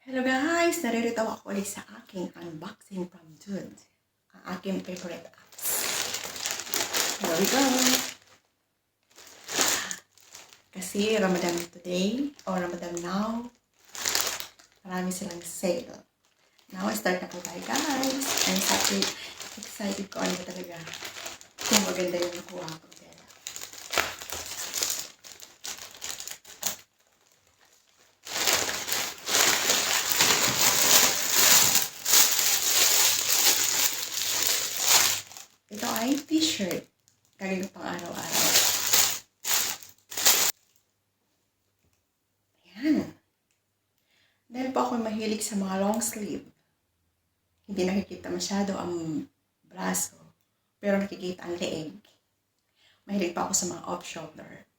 Hello guys! Naririto ako ulit sa aking unboxing from Dude. Ang aking favorite apps. Here we go! Kasi Ramadan today, or Ramadan now, marami silang sale. Now, start na po tayo guys! I'm so excited ko ano ba talaga kung maganda yung nakuha ko. Ito ay t-shirt. Kagaya pang araw-araw. Ayan. Dahil po ako mahilig sa mga long sleeve. Hindi nakikita masyado ang braso. Pero nakikita ang leeg. Mahilig pa ako sa mga off-shoulder.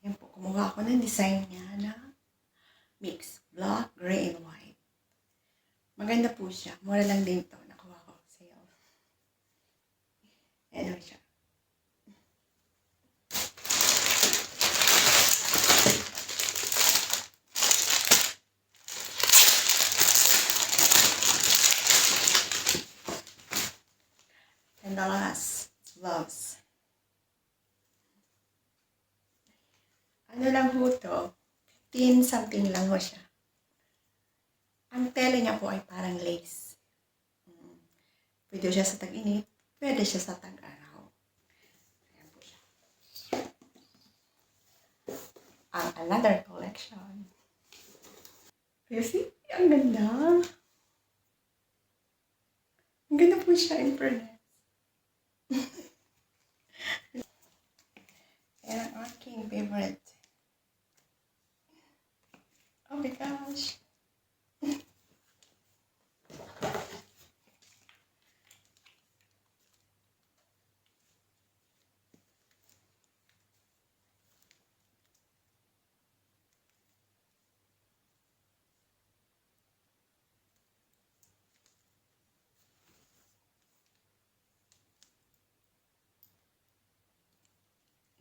Ayan po. Kumuha ako ng design niya na mix. Black, gray, and white. Maganda po siya. Mura lang din to. Nakuha ko. Sale. Ayan siya. And the last, gloves. Ano lang ho to? 15 something lang ho siya. Ang tela niya po ay parang lace. Pwede siya sa tag-init, pwede siya sa tag-araw. Ayan po siya. Ang another collection. You see? Ang ganda. Ang ganda po siya in fairness. Yan ang aking favorite. Oh my gosh.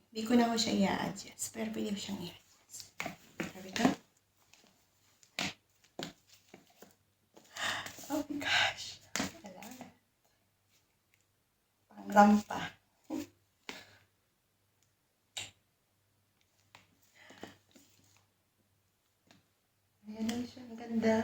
Hindi ko na ko siya i-adjust, pero pwede ko siyang i-adjust. There we go. Oh my gosh. I love it. Pang rampa. Ayan lang siya. Ang ganda.